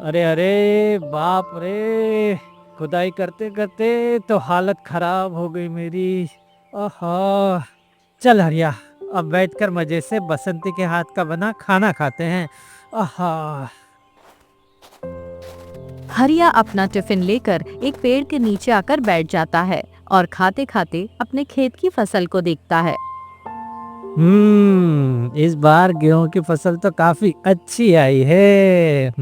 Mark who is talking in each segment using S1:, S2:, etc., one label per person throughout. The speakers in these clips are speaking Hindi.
S1: अरे अरे, बाप रे, खुदाई करते करते तो हालत खराब हो गई मेरी। आहा। चल हरिया, अब बैठकर मजे से बसंती के हाथ का बना खाना खाते हैं। आहा।
S2: हरिया अपना टिफिन लेकर एक पेड़ के नीचे आकर बैठ जाता है और खाते खाते अपने खेत की फसल को देखता है।
S1: इस बार गेहूं की फसल तो काफी अच्छी आई है।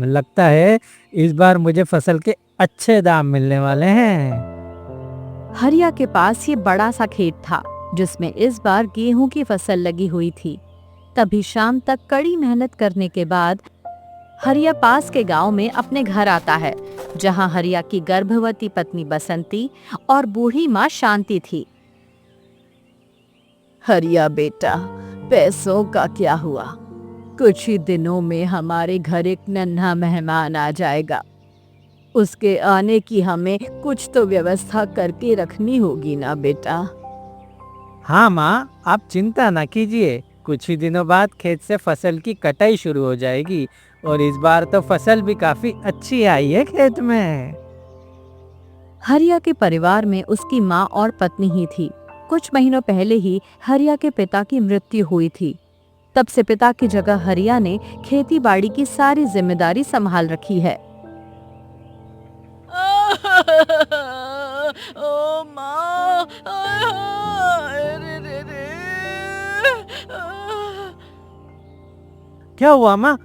S1: लगता है इस बार मुझे फसल के अच्छे दाम मिलने वाले हैं।
S2: हरिया के पास ये बड़ा सा खेत था जिसमें इस बार गेहूं की फसल लगी हुई थी। तभी शाम तक कड़ी मेहनत करने के बाद हरिया पास के गांव में अपने घर आता है, जहां हरिया की गर्भवती पत्नी बसंती और बूढ़ी माँ शांति थी। हरिया बेटा, पैसों का क्या हुआ? कुछ ही दिनों में हमारे घर एक नन्हा मेहमान आ जाएगा। उसके आने की हमें कुछ तो व्यवस्था करके रखनी होगी ना बेटा।
S1: हाँ माँ, आप चिंता ना कीजिए। कुछ ही दिनों बाद खेत से फसल की कटाई शुरू हो जाएगी और इस बार तो फसल भी काफी अच्छी आई है खेत में।
S2: हरिया के परिवार में उसकी माँ और पत्नी ही थी। कुछ महीनों पहले ही हरिया के पिता की मृत्यु हुई थी। तब से पिता की जगह हरिया ने खेती बाड़ी की सारी जिम्मेदारी संभाल रखी है।
S3: ओ माँ, रे रे रे।
S1: क्या हुआ माँ?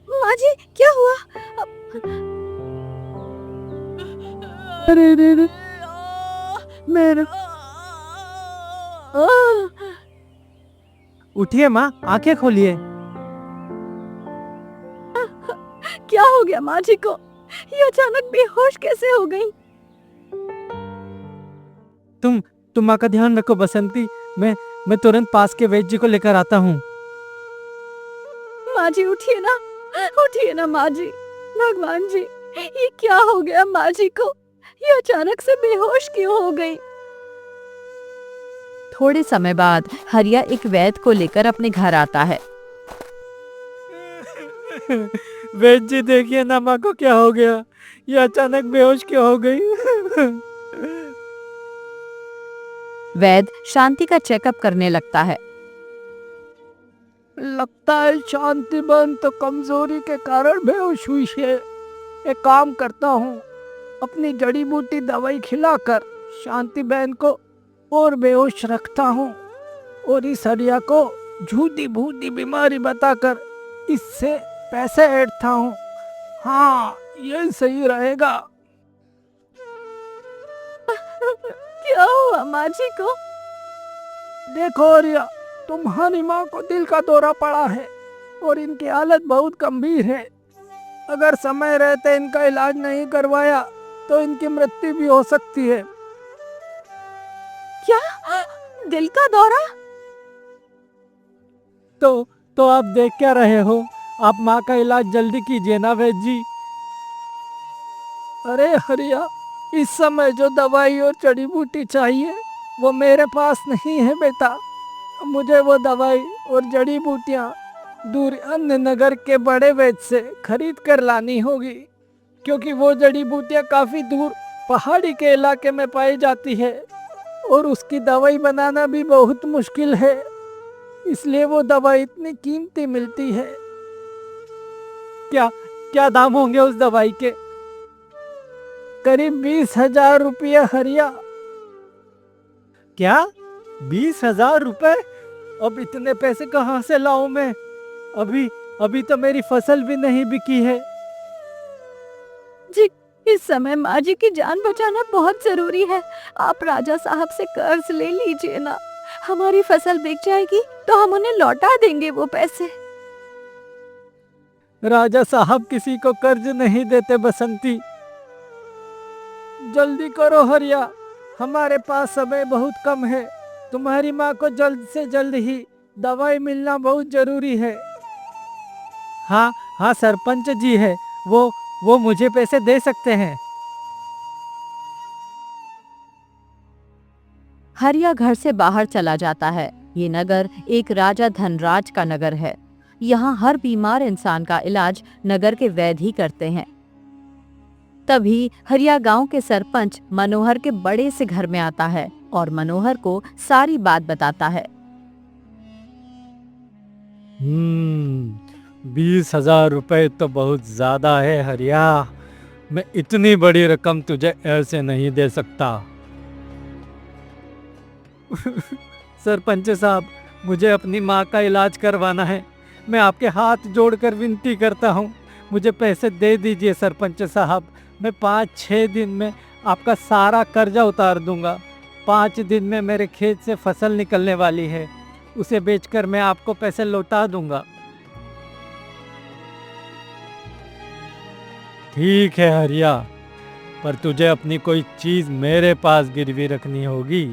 S2: माँ जी, क्या हुआ?
S1: अरे रे रे, मेरे। उठिए माँ, आंखें खोलिए।
S2: क्या हो गया माँ जी को? ये अचानक बेहोश कैसे हो गई?
S1: तुम माँ का ध्यान रखो बसंती। मैं तुरंत पास के वैद्य जी को लेकर आता हूँ।
S2: माँ जी उठिए ना माँ जी। भगवान जी, ये क्या हो गया माँ जी को? ये अचानक से बेहोश क्यों हो गई? थोड़े समय बाद हरिया एक वैद्य को लेकर अपने घर आता है।
S1: वैद्य जी, देखिए ना माँ को क्या हो गया। ये अचानक बेहोश क्यों हो गई?
S2: वैद्य शांति का चेकअप करने लगता है।
S3: लगता है शांति बहन तो कमजोरी के कारण बेहोश हुई है। एक काम करता हूँ, अपनी जड़ी बूटी दवाई खिलाकर शांति बहन को और बेहोश रखता हूँ और इस हरिया को झूठी भूती बीमारी बताकर इससे पैसे ऐंठता हूँ। हाँ, यही सही रहेगा।
S2: क्या हुआ माँ जी को?
S3: देखो हरिया, तुम्हारी माँ को दिल का दौरा पड़ा है और इनकी हालत बहुत गंभीर है। अगर समय रहते इनका इलाज नहीं करवाया तो इनकी मृत्यु भी हो सकती है।
S2: क्या? दिल का दौरा?
S1: तो आप देख क्या रहे हो? आप माँ का इलाज जल्दी कीजिए ना वैद्य जी।
S3: अरे हरिया, इस समय जो दवाई और जड़ी बूटी चाहिए वो मेरे पास नहीं है बेटा। मुझे वो दवाई और जड़ी बूटियां दूर अन्य नगर के बड़े वैद्य से खरीद कर लानी होगी, क्योंकि वो जड़ी बूटियां काफी दूर पहाड़ी के इलाके में पाई जाती है और उसकी दवाई बनाना भी बहुत मुश्किल है। इसलिए वो दवाई इतनी कीमती मिलती है।
S1: क्या क्या दाम होंगे उस दवाई के?
S3: करीब 20,000 रुपया हरिया।
S1: क्या? 20,000 रुपए? अब इतने पैसे कहाँ से लाऊं मैं? अभी अभी तो मेरी फसल भी नहीं बिकी है।
S2: जी, इस समय माँ जी की जान बचाना बहुत जरूरी है। आप राजा साहब से कर्ज ले लीजिए ना। हमारी फसल बिक जाएगी तो हम उन्हें लौटा देंगे वो पैसे।
S1: राजा साहब किसी को कर्ज नहीं देते बसंती।
S3: जल्दी करो हरिया, हमारे पास समय बहुत कम है। तुम्हारी माँ को जल्द से जल्द ही दवाई मिलना बहुत जरूरी है।
S1: हाँ हाँ, सरपंच जी है वो मुझे पैसे दे सकते हैं।
S2: हरिया घर से बाहर चला जाता है। ये नगर एक राजा धनराज का नगर है। यहाँ हर बीमार इंसान का इलाज नगर के वैद्य ही करते हैं। तभी हरिया गांव के सरपंच मनोहर के बड़े से घर में आता है और मनोहर को सारी बात बताता है।
S1: 20,000 रुपए तो बहुत ज्यादा है हरिया। मैं इतनी बड़ी रकम तुझे ऐसे नहीं दे सकता। सरपंच साहब, मुझे अपनी माँ का इलाज करवाना है। मैं आपके हाथ जोड़कर विनती करता हूँ, मुझे पैसे दे दीजिए सरपंच साहब। मैं 5-6 दिन में आपका सारा कर्जा उतार दूंगा। 5 दिन में मेरे खेत से फसल निकलने वाली है, उसे बेचकर मैं आपको पैसे लौटा दूंगा। ठीक है हरिया, पर तुझे अपनी कोई चीज मेरे पास गिरवी रखनी होगी।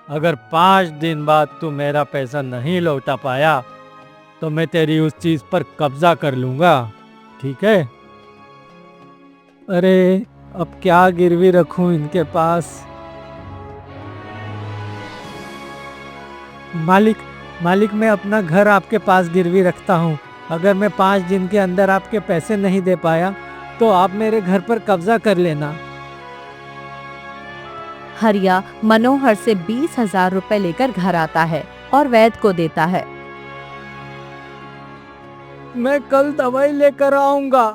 S1: अगर 5 दिन बाद तू मेरा पैसा नहीं लौटा पाया तो मैं तेरी उस चीज पर कब्जा कर लूंगा, ठीक है? अरे अब क्या गिरवी रखूं इनके पास? मालिक मैं अपना घर आपके पास गिरवी रखता हूँ। अगर मैं 5 दिन के अंदर आपके पैसे नहीं दे पाया तो आप मेरे घर पर कब्जा कर लेना।
S2: हरिया मनोहर से 20,000 रुपए लेकर घर आता है और वैद्य को देता है।
S3: मैं कल दवाई लेकर आऊंगा,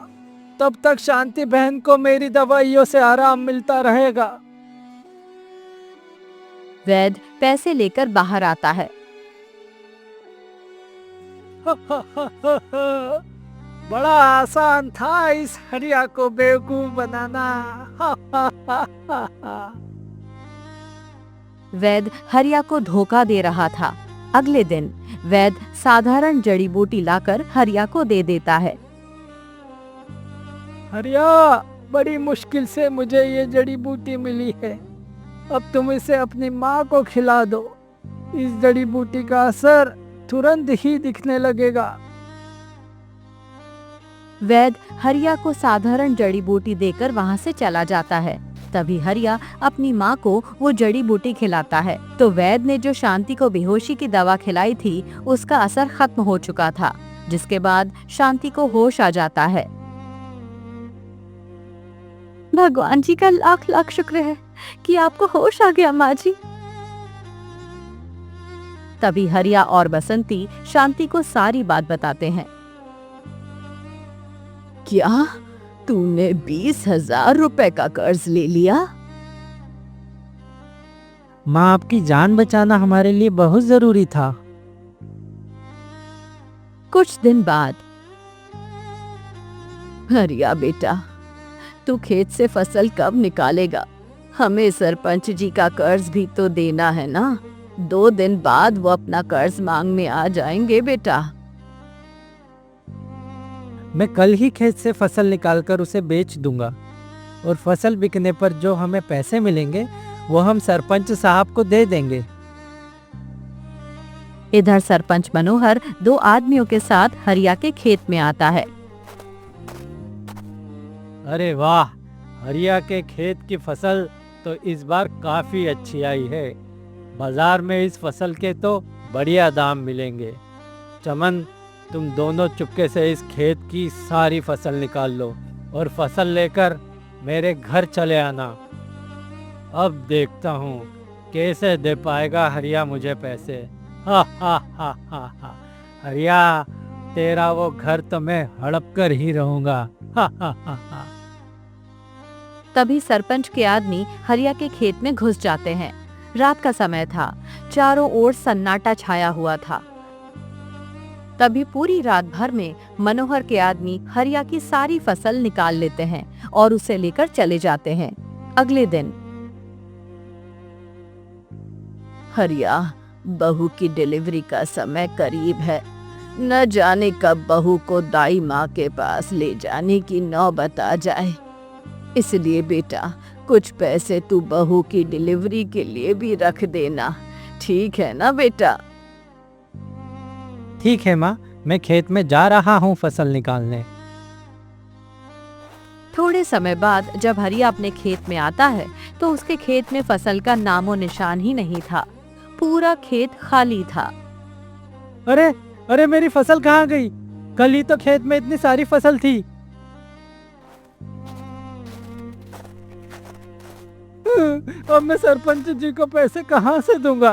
S3: तब तक शांति बहन को मेरी दवाइयों से आराम मिलता रहेगा।
S2: वैद्य पैसे लेकर बाहर आता है।
S3: बड़ा आसान था इस हरिया को बेवकूफ बनाना।
S2: वैद्य हरिया को धोखा दे रहा था। अगले दिन वैद्य साधारण जड़ी बूटी लाकर हरिया को दे देता है।
S3: हरिया, बड़ी मुश्किल से मुझे ये जड़ी बूटी मिली है। अब तुम इसे अपनी माँ को खिला दो। इस जड़ी बूटी का असर तुरंत ही दिखने लगेगा।
S2: वैद्य हरिया को साधारण जड़ी बूटी देकर वहाँ से चला जाता है। तभी हरिया अपनी माँ को वो जड़ी बूटी खिलाता है तो वैद्य ने जो शांति को बेहोशी की दवा खिलाई थी उसका असर खत्म हो चुका था, जिसके बाद शांति को होश आ जाता है। भगवान जी का लाख लाख शुक्र है कि आपको होश आ गया माँ जी। तभी हरिया और बसंती शांति को सारी बात बताते हैं। क्या तूने 20,000 रुपए का कर्ज ले लिया?
S1: माँ, आपकी जान बचाना हमारे लिए बहुत जरूरी था।
S2: कुछ दिन बाद, हरिया बेटा, तू खेत से फसल कब निकालेगा? हमें सरपंच जी का कर्ज भी तो देना है ना। 2 दिन बाद वो अपना कर्ज मांगने आ जाएंगे बेटा।
S1: मैं कल ही खेत से फसल निकालकर उसे बेच दूंगा और फसल बिकने पर जो हमें पैसे मिलेंगे वो हम सरपंच साहब को दे देंगे।
S2: इधर सरपंच मनोहर 2 आदमियों के साथ हरिया के खेत में आता है।
S1: अरे वाह, हरिया के खेत की फसल तो इस बार काफी अच्छी आई है। बाजार में इस फसल के तो बढ़िया दाम मिलेंगे। चमन, तुम दोनों चुपके से इस खेत की सारी फसल निकाल लो और फसल लेकर मेरे घर चले आना। अब देखता हूँ कैसे दे पाएगा हरिया मुझे पैसे। हा हा हा हा हा। हरिया, तेरा वो घर तो मैं हड़प कर ही रहूंगा। हा हा हा हा।
S2: तभी सरपंच के आदमी हरिया के खेत में घुस जाते हैं। रात का समय था, चारों ओर सन्नाटा छाया हुआ था। तभी पूरी रात भर में मनोहर के आदमी हरिया की सारी फसल निकाल लेते हैं और उसे लेकर चले जाते हैं। अगले दिन, हरिया, बहू की डिलीवरी का समय करीब है। न जाने कब बहू को दाई माँ के पास ले जाने की नौबत आ जाए। इसलिए बेटा, कुछ पैसे तू बहू की डिलीवरी के लिए भी रख देना, ठीक है ना बेटा?
S1: ठीक है माँ, मैं खेत में जा रहा हूँ फसल निकालने।
S2: थोड़े समय बाद जब हरिया अपने खेत में आता है तो उसके खेत में फसल का नामो निशान ही नहीं था। पूरा खेत खाली था।
S1: अरे अरे, मेरी फसल कहाँ गई? कल ही तो खेत में इतनी सारी फसल थी। अब मैं सरपंच जी को पैसे कहाँ से दूंगा?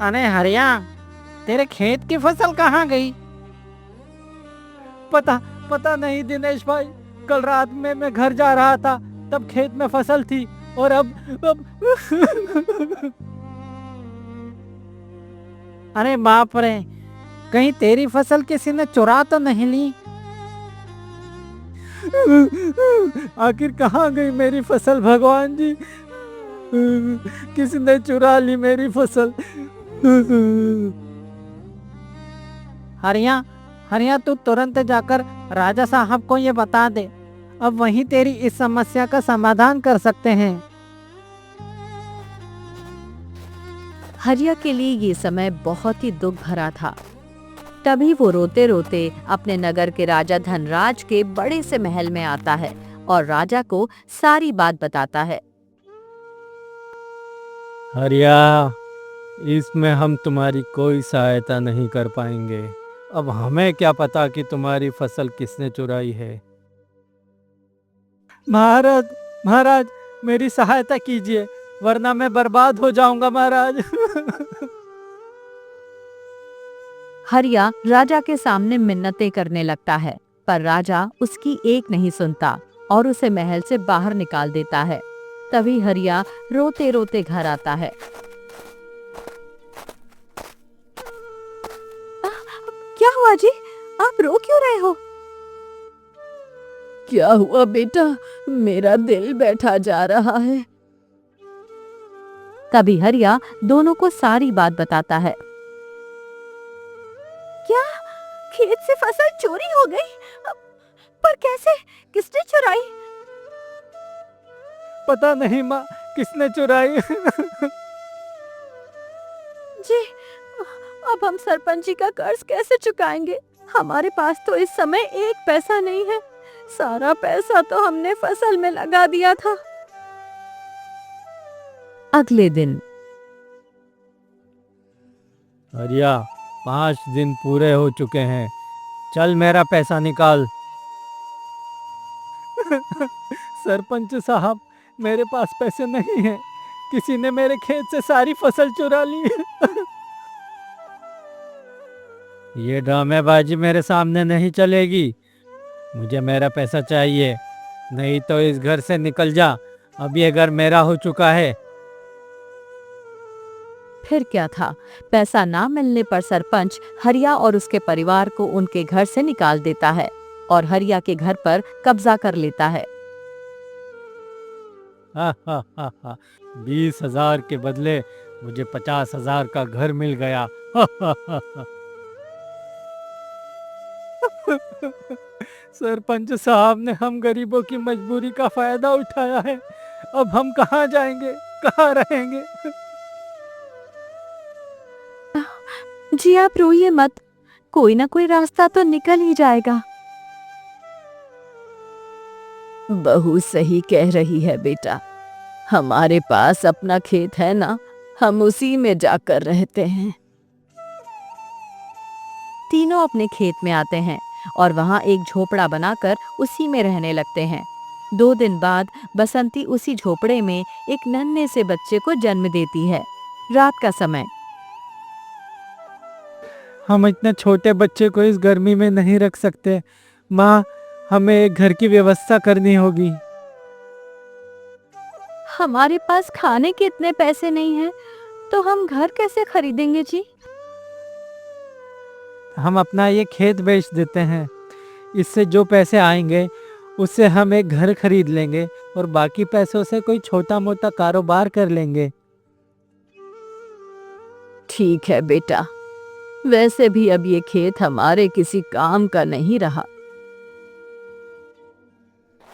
S3: अरे हरिया, तेरे खेत की फसल कहाँ गई?
S1: पता नहीं दिनेश भाई, कल रात में मैं घर जा रहा था, तब खेत में फसल थी और अब
S3: अरे बाप रे, कहीं तेरी फसल किसी ने चुरा तो नहीं ली?
S1: आखिर कहाँ गई मेरी फसल भगवान जी? किसी ने चुरा ली मेरी फसल।
S3: हरिया हरिया, तू तुरंत जाकर राजा साहब को ये बता दे, अब वही तेरी इस समस्या का समाधान कर सकते हैं।
S2: हरिया के लिए ये समय बहुत ही दुख भरा था। तभी वो रोते रोते अपने नगर के राजा धनराज के बड़े से महल में आता है और राजा को सारी बात बताता है।
S1: हरिया, इसमें हम तुम्हारी कोई सहायता नहीं कर पाएंगे। अब हमें क्या पता कि तुम्हारी फसल किसने चुराई है। महाराज मेरी सहायता कीजिए, वरना मैं बर्बाद हो जाऊंगा महाराज।
S2: हरिया राजा के सामने मिन्नतें करने लगता है, पर राजा उसकी एक नहीं सुनता और उसे महल से बाहर निकाल देता है। तभी हरिया रोते रोते घर आता है। क्या हुआ जी? आप रो क्यों रहे हो?
S4: क्या हुआ बेटा, मेरा दिल बैठा जा रहा है।
S2: तभी हरिया दोनों को सारी बात बताता है। क्या खेत से फसल चोरी हो गई? पर कैसे? किसने चुराई?
S1: पता नहीं माँ, किसने चुराई।
S2: जी, अब हम सरपंच जी का कर्ज कैसे चुकाएंगे? हमारे पास तो इस समय एक पैसा नहीं है। सारा पैसा तो हमने फसल में लगा दिया था। अगले दिन
S1: हरिया, 5 दिन पूरे हो चुके हैं, चल मेरा पैसा निकाल। सरपंच साहब, मेरे पास पैसे नहीं हैं, किसी ने मेरे खेत से सारी फसल चुरा ली। ये ड्रामेबाजी मेरे सामने नहीं चलेगी, मुझे मेरा पैसा चाहिए, नहीं तो इस घर से निकल जा। अब ये घर मेरा हो चुका है।
S2: फिर क्या था, पैसा ना मिलने पर सरपंच हरिया और उसके परिवार को उनके घर से निकाल देता है और हरिया के घर पर कब्जा कर लेता है।
S1: 20,000 के बदले मुझे 50,000 का घर मिल गया। सरपंच साहब ने हम गरीबों की मजबूरी का फायदा उठाया है। अब हम कहाँ जाएंगे, कहाँ रहेंगे?
S2: जी आप रोइए मत, कोई ना कोई रास्ता तो निकल ही जाएगा।
S4: बहू सही कह रही है बेटा, हमारे पास अपना खेत है ना, हम उसी में जाकर रहते हैं।
S2: तीनों अपने खेत में आते हैं और वहाँ एक झोपड़ा बनाकर उसी में रहने लगते हैं। 2 दिन बाद बसंती उसी झोपड़े में एक नन्हे से बच्चे को जन्म देती है। रात का समय।
S1: हम इतने छोटे बच्चे को इस गर्मी में नहीं रख सकते। माँ, हमें एक घर की व्यवस्था करनी होगी।
S2: हमारे पास खाने के इतने पैसे नहीं हैं, तो हम घर कैसे खरीदेंगे जी?
S1: हम अपना ये खेत बेच देते हैं, इससे जो पैसे आएंगे उससे हम एक घर खरीद लेंगे और बाकी पैसों से कोई छोटा मोटा कारोबार कर लेंगे।
S4: ठीक है बेटा, वैसे भी अब ये खेत हमारे किसी काम का नहीं रहा।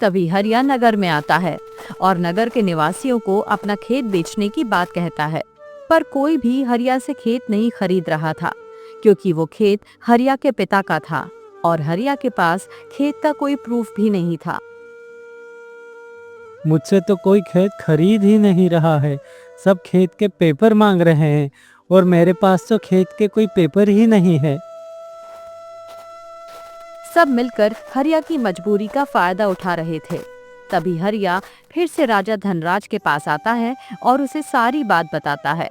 S2: तभी हरिया नगर में आता है और नगर के निवासियों को अपना खेत बेचने की बात कहता है, पर कोई भी हरिया से खेत नहीं खरीद रहा था, क्योंकि वो खेत हरिया के पिता का था और हरिया के पास खेत का कोई प्रूफ भी नहीं था।
S1: मुझसे तो कोई खेत खरीद ही नहीं रहा है, सब खेत के पेपर मांग रहे हैं और मेरे पास तो खेत के कोई पेपर ही नहीं है।
S2: सब मिलकर हरिया की मजबूरी का फायदा उठा रहे थे। तभी हरिया फिर से राजा धनराज के पास आता है और उसे सारी बात बताता है।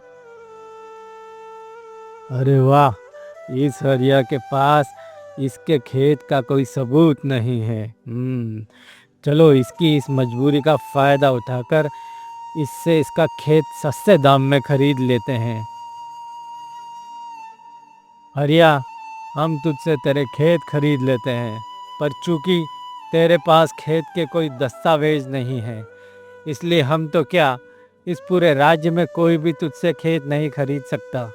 S1: अरे वाह, इस हरिया के पास इसके खेत का कोई सबूत नहीं है। चलो इसकी इस मजबूरी का फायदा उठाकर इससे इसका खेत सस्ते दाम में खरीद लेते हैं। हरिया, हम तुझसे तेरे खेत खरीद लेते हैं, पर चूंकि तेरे पास खेत के कोई दस्तावेज नहीं है, इसलिए हम तो क्या, इस पूरे राज्य में कोई भी तुझसे खेत नहीं खरीद सकता।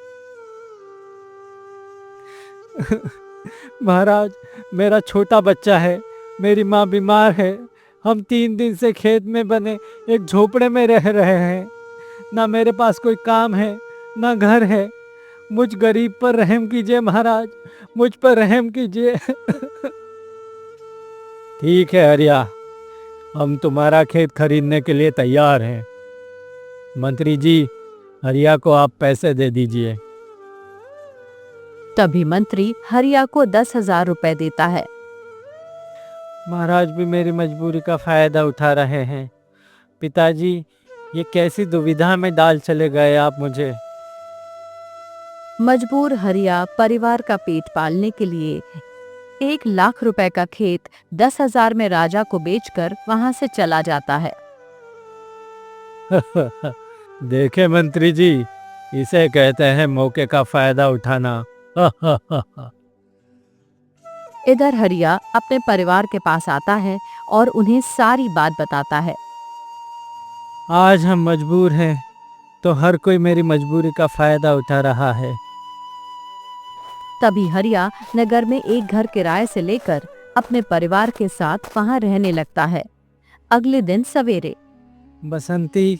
S1: महाराज, मेरा छोटा बच्चा है, मेरी माँ बीमार है, हम 3 दिन से खेत में बने एक झोपड़े में रह रहे हैं। ना मेरे पास कोई काम है, ना घर है। मुझ गरीब पर रहम कीजिए महाराज, मुझ पर रहम कीजिए। ठीक है हरिया, हम तुम्हारा खेत खरीदने के लिए तैयार हैं। मंत्री जी, हरिया को आप पैसे दे दीजिए।
S2: तभी मंत्री हरिया को 10,000 रुपए देता है।
S1: महाराज भी मेरी मजबूरी का फायदा उठा रहे हैं। पिताजी, ये कैसी दुविधा में डाल चले गए आप मुझे।
S2: मजबूर हरिया परिवार का पेट पालने के लिए 1,00,000 रुपए का खेत 10,000 में राजा को बेचकर वहां से चला जाता है।
S1: देखे मंत्री जी, इसे कहते हैं मौके का फायदा उठाना।
S2: इधर हरिया अपने परिवार के पास आता है और उन्हें सारी बात बताता है।
S1: आज हम मजबूर हैं, तो हर कोई मेरी मजबूरी का फायदा उठा रहा है।
S2: तभी हरिया नगर में एक घर किराए से लेकर अपने परिवार के साथ वहां रहने लगता है। अगले दिन सवेरे,
S1: बसंती,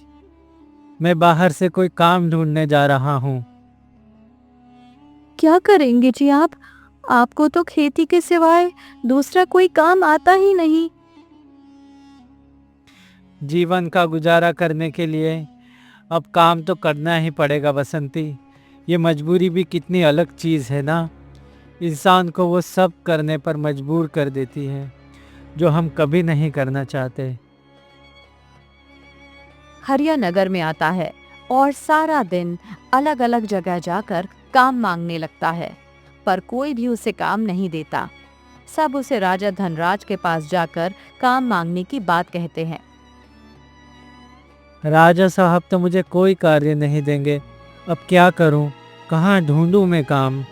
S1: मैं बाहर से कोई काम ढूंढने जा रहा हूँ।
S2: क्या करेंगे जी आप? आपको तो खेती के सिवाय दूसरा कोई काम आता ही नहीं।
S1: जीवन का गुजारा करने के लिए अब काम तो करना ही पड़ेगा बसंती। ये मजबूरी भी कितनी अलग चीज़ है ना, इंसान को वो सब करने पर मजबूर कर देती है जो हम कभी नहीं करना चाहते।
S2: हरिया नगर में आता है और सारा दिन अलग अलग जगह जाकर काम मांगने लगता है, पर कोई भी उसे काम नहीं देता। सब उसे राजा धनराज के पास जाकर काम मांगने की बात कहते हैं।
S1: राजा साहब तो मुझे कोई कार्य नहीं देंगे, अब क्या करूं, कहाँ ढूंढूं मैं काम।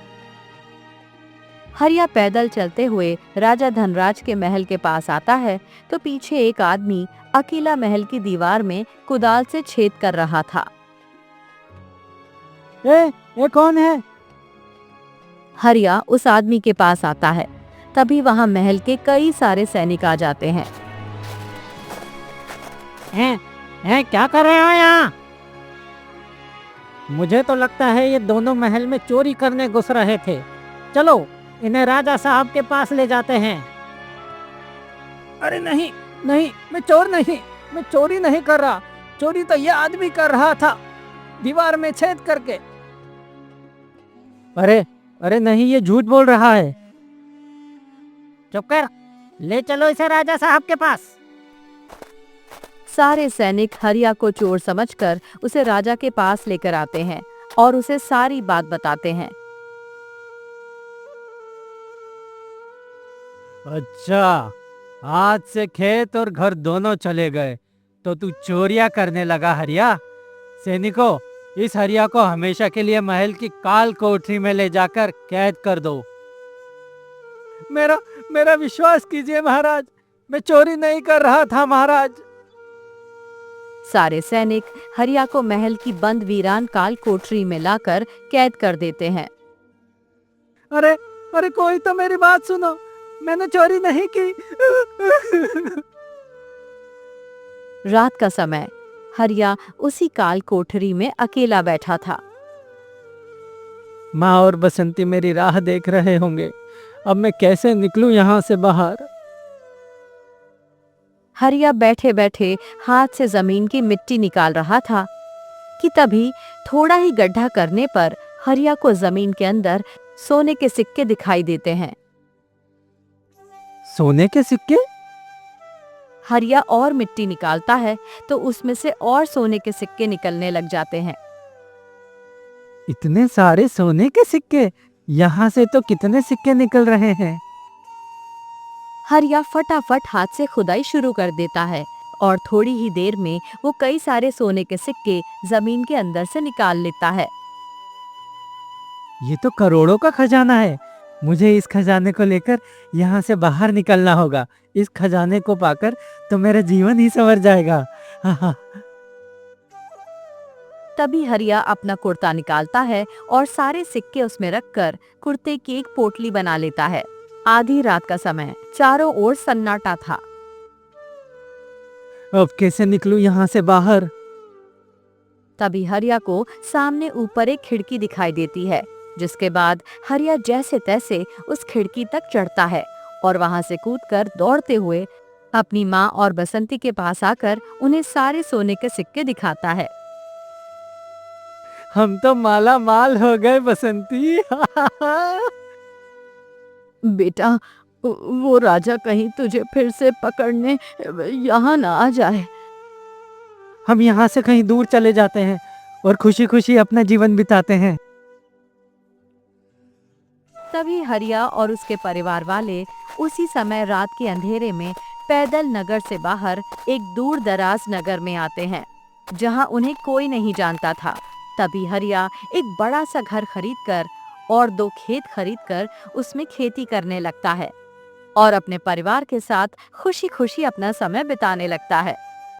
S2: हरिया पैदल चलते हुए राजा धनराज के महल के पास आता है तो पीछे एक आदमी अकेला महल की दीवार में कुदाल से छेद कर रहा था।
S1: ये कौन है?
S2: हरिया उस आदमी के पास आता है। तभी वहां महल के कई सारे सैनिक आ जाते हैं।
S1: क्या कर रहे हो यहाँ? मुझे तो लगता है ये दोनों महल में चोरी करने घुस रहे थे। चलो इन्हें राजा साहब के पास ले जाते हैं।
S3: अरे नहीं नहीं, मैं चोर नहीं, मैं चोरी नहीं कर रहा। चोरी तो यह आदमी कर रहा था, दीवार में छेद करके।
S1: अरे नहीं, ये झूठ बोल रहा है। चुप कर, ले चलो इसे राजा साहब के पास।
S2: सारे सैनिक हरिया को चोर समझकर उसे राजा के पास लेकर आते हैं और उसे सारी बात बताते हैं।
S1: अच्छा, आज से खेत और घर दोनों चले गए तो तू चोरियां करने लगा हरिया। सैनिकों, इस हरिया को हमेशा के लिए महल की काल कोठरी में ले जाकर कैद कर दो।
S3: मेरा विश्वास कीजिए महाराज, मैं चोरी नहीं कर रहा था महाराज।
S2: सारे सैनिक हरिया को महल की बंद वीरान काल कोठरी में लाकर कैद कर देते हैं।
S3: अरे कोई तो मेरी बात सुनो, मैंने चोरी नहीं की।
S2: रात का समय हरिया उसी काल कोठरी में अकेला बैठा था।
S1: माँ और बसंती मेरी राह देख रहे होंगे, अब मैं कैसे निकलूं यहाँ से बाहर।
S2: हरिया बैठे बैठे हाथ से जमीन की मिट्टी निकाल रहा था कि तभी थोड़ा ही गड्ढा करने पर हरिया को जमीन के अंदर सोने के सिक्के दिखाई देते हैं।
S1: सोने के सिक्के?
S2: हरिया और मिट्टी निकालता है तो उसमें से और सोने के सिक्के निकलने लग जाते हैं।
S1: इतने सारे सोने के सिक्के! यहाँ से तो कितने सिक्के निकल रहे हैं।
S2: हरिया फटाफट हाथ से खुदाई शुरू कर देता है और थोड़ी ही देर में वो कई सारे सोने के सिक्के जमीन के अंदर से निकाल लेता है।
S1: ये तो करोड़ों का खजाना है। मुझे इस खजाने को लेकर यहाँ से बाहर निकलना होगा। इस खजाने को पाकर तो मेरा जीवन ही संवर जाएगा। हाँ।
S2: तभी हरिया अपना कुर्ता निकालता है और सारे सिक्के उसमें रखकर कुर्ते की एक पोटली बना लेता है। आधी रात का समय, चारों ओर सन्नाटा था।
S1: अब कैसे निकलूं यहाँ से बाहर?
S2: तभी हरिया को सामने ऊपर एक खिड़की दिखाई देती है, जिसके बाद हरिया जैसे तैसे उस खिड़की तक चढ़ता है और वहां से कूदकर दौड़ते हुए अपनी माँ और बसंती के पास आकर उन्हें सारे सोने के सिक्के दिखाता है।
S1: हम तो माला माल हो गए बसंती।
S4: बेटा, वो राजा कहीं तुझे फिर से पकड़ने यहाँ ना आ जाए।
S1: हम यहाँ से कहीं दूर चले जाते हैं और खुशी खुशी अपना जीवन बिताते हैं।
S2: तभी हरिया और उसके परिवार वाले उसी समय रात के अंधेरे में पैदल नगर से बाहर एक दूर दराज नगर में आते हैं, जहां उन्हें कोई नहीं जानता था। तभी हरिया एक बड़ा सा घर खरीदकर और 2 खेत खरीदकर उसमें खेती करने लगता है और अपने परिवार के साथ खुशी खुशी अपना समय बिताने लगता है।